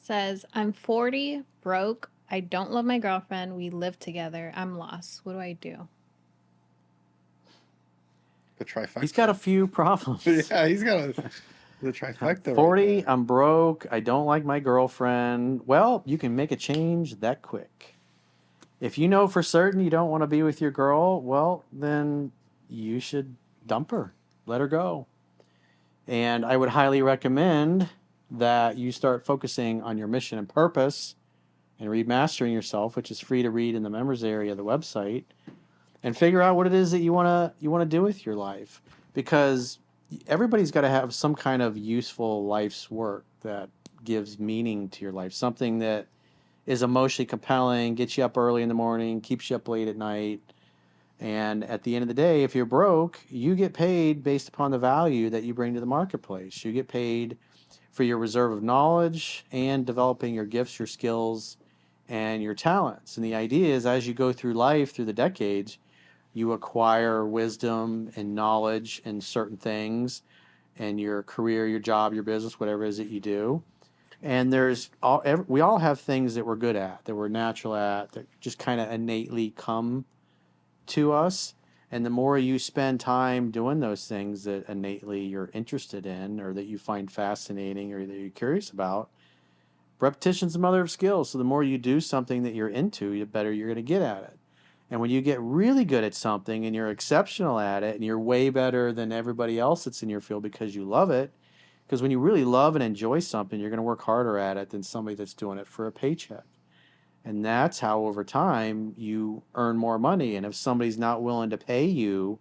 says, I'm 40, broke. I don't love my girlfriend. We live together. I'm lost. What do I do? The trifecta. He's got a few problems. Yeah, he's got the trifecta 40, right there. I'm broke. I don't like my girlfriend. Well, you can make a change that quick. If you know for certain you don't want to be with your girl, well, then you should dump her. Let her go. And I would highly recommend that you start focusing on your mission and purpose and remastering yourself, which is free to read in the members area of the website, and figure out what it is that you want to do with your life, because everybody's got to have some kind of useful life's work that gives meaning to your life, something that is emotionally compelling, gets you up early in the morning, keeps you up late at night. And at the end of the day, if you're broke, you get paid based upon the value that you bring to the marketplace. You get paid for your reserve of knowledge and developing your gifts, your skills, and your talents. And the idea is, as you go through life, through the decades, you acquire wisdom and knowledge in certain things, and your career, your job, your business, whatever it is that you do. And we all have things that we're good at, that we're natural at, that just kind of innately come to us. And the more you spend time doing those things that innately you're interested in, or that you find fascinating, or that you're curious about, repetition's the mother of skills. So the more you do something that you're into, the better you're going to get at it. And when you get really good at something and you're exceptional at it, and you're way better than everybody else that's in your field because you love it, because when you really love and enjoy something, you're going to work harder at it than somebody that's doing it for a paycheck. And that's how over time you earn more money. And if somebody's not willing to pay you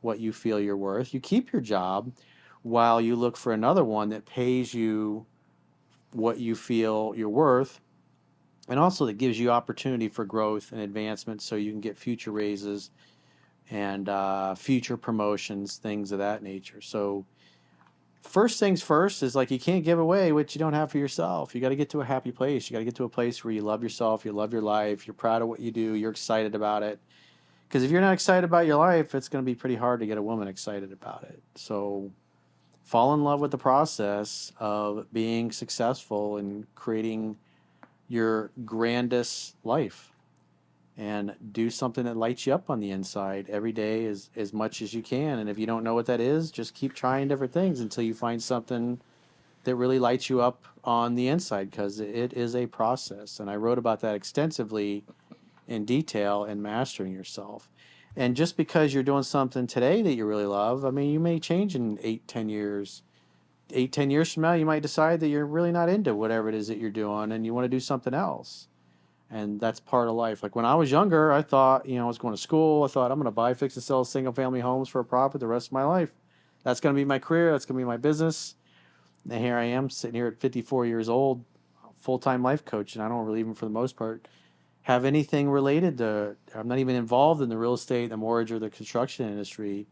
what you feel you're worth, you keep your job while you look for another one that pays you what you feel you're worth, and also that gives you opportunity for growth and advancement, so you can get future raises and future promotions, things of that nature. So first things first is, like, you can't give away what you don't have for yourself. You got to get to a happy place. You got to get to a place where you love yourself, you love your life, you're proud of what you do, you're excited about it. Because if you're not excited about your life, it's going to be pretty hard to get a woman excited about it. So fall in love with the process of being successful and creating your grandest life, and do something that lights you up on the inside every day as much as you can. And if you don't know what that is, just keep trying different things until you find something that really lights you up on the inside, because it is a process. And I wrote about that extensively in detail in Mastering Yourself. And just because you're doing something today that you really love, I mean, you may change in 8, 10 years. 8, 10 years from now, you might decide that you're really not into whatever it is that you're doing and you want to do something else. And that's part of life. Like when I was younger, I thought, I was going to school. I thought, I'm going to buy, fix, and sell single family homes for a profit the rest of my life. That's going to be my career. That's going to be my business. And here I am sitting here at 54 years old, full-time life coach. And I don't really, even for the most part, have anything related to, I'm not even involved in the real estate, the mortgage, or the construction industry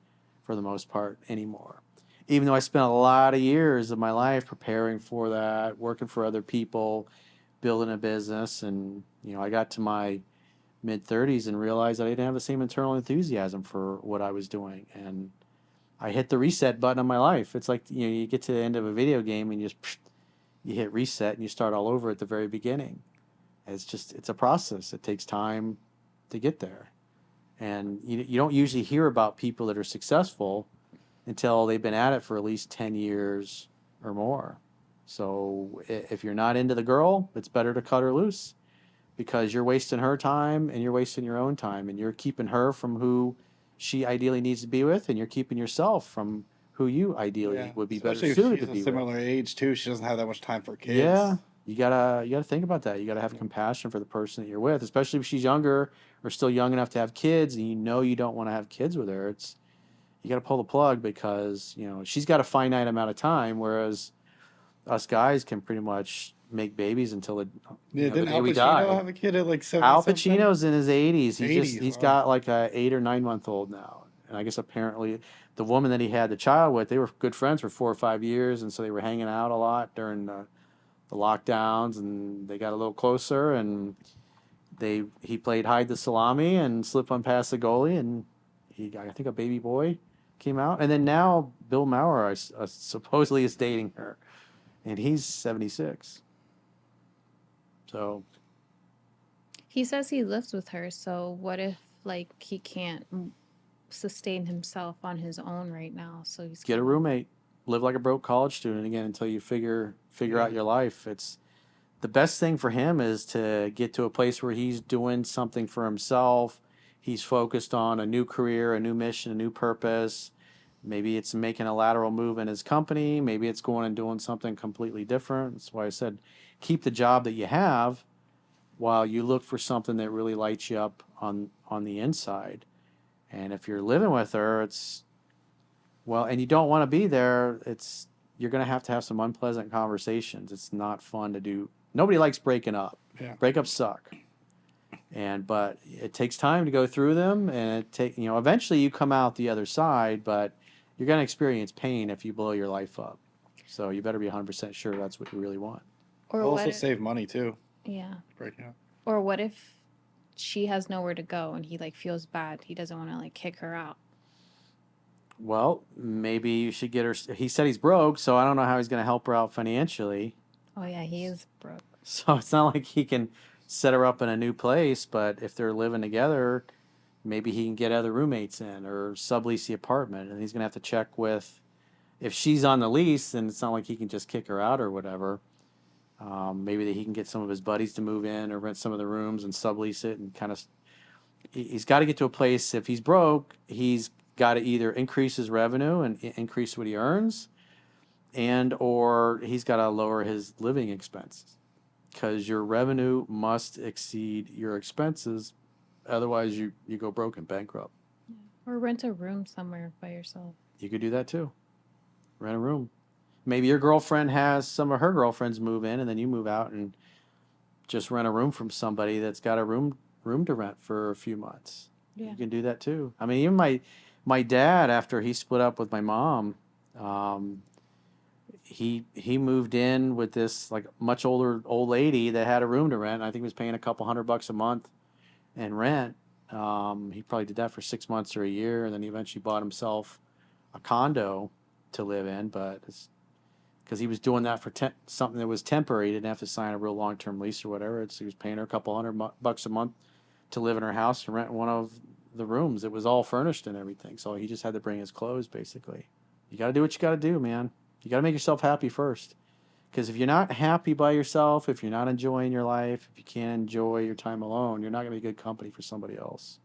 for the most part anymore. Even though I spent a lot of years of my life preparing for that, working for other people, building a business. And, I got to my mid-30s and realized that I didn't have the same internal enthusiasm for what I was doing. And I hit the reset button on my life. It's like, you get to the end of a video game and you hit reset and you start all over at the very beginning. It's a process. It takes time to get there. And you don't usually hear about people that are successful until they've been at it for at least 10 years or more. So if you're not into the girl, it's better to cut her loose, because you're wasting her time and you're wasting your own time, and you're keeping her from who she ideally needs to be with, and you're keeping yourself from who you ideally would be better Especially if suited she's to a be with. similar age too. She doesn't have that much time for kids. Yeah, you gotta think about that. You gotta have compassion for the person that you're with, especially if she's younger or still young enough to have kids, and you don't want to have kids with her. You got to pull the plug, because she's got a finite amount of time, whereas us guys can pretty much make babies until the Didn't day Al we Pacino die. have a kid at like 70 Al something? Pacino's in his 80s. He's Wow. got like a 8 or 9 month old now, and I guess apparently the woman that he had the child with, they were good friends for 4 or 5 years, and so they were hanging out a lot during the lockdowns, and they got a little closer, and he played hide the salami and slipped one past the goalie, and I think a baby boy came out. And then now Bill Maher supposedly is dating her, and he's 76. So He says he lives with her, so what if like he can't sustain himself on his own right now? So he's get a kind of roommate, live like a broke college student again until you figure Yeah. out your life. It's the best thing for him is to get to a place where he's doing something for himself. He's focused on a new career, a new mission, a new purpose. Maybe it's making a lateral move in his company. Maybe it's going and doing something completely different. That's why I said keep the job that you have while you look for something that really lights you up on the inside. And if you're living with her, it's well, and you don't want to be there, it's you're going to have some unpleasant conversations. It's not fun to do. Nobody likes breaking up. Yeah. Breakups suck. But it takes time to go through them, and eventually you come out the other side, but you're going to experience pain if you blow your life up. So you better be 100% sure that's what you really want. or Also what save money too. yeah. Breaking up. Or what if she has nowhere to go and he like feels bad. He doesn't want to like kick her out. Well, maybe you should get her. He said he's broke, so I don't know how he's going to help her out financially. Oh yeah, he is broke. So it's not like he can set her up in a new place, but if they're living together, maybe he can get other roommates in or sublease the apartment. And he's going to have to check with if she's on the lease, then it's not like he can just kick her out or whatever. Maybe that he can get some of his buddies to move in or rent some of the rooms and sublease it and kind of. He's got to get to a place. If he's broke, he's got to either increase his revenue and increase what he earns, and or he's got to lower his living expenses because your revenue must exceed your expenses. Otherwise, you go broke and bankrupt. Or rent a room somewhere by yourself. You could do that too. Rent a room. Maybe your girlfriend has some of her girlfriends move in, and then you move out and just rent a room from somebody that's got a room to rent for a few months. Yeah. You can do that too. I mean, even my dad, after he split up with my mom, he moved in with this like much older old lady that had a room to rent. I think he was paying a couple $100 a month in rent. He probably did that for 6 months or a year, and then he eventually bought himself a condo to live in. But it's because he was doing that for something that was temporary. He didn't have to sign a real long-term lease or whatever. He was paying her a couple $100 a month to live in her house and rent one of the rooms. It was all furnished and everything. So he just had to bring his clothes, basically. You got to do what you got to do, man. You got to make yourself happy first. Because if you're not happy by yourself, if you're not enjoying your life, if you can't enjoy your time alone, you're not going to be good company for somebody else.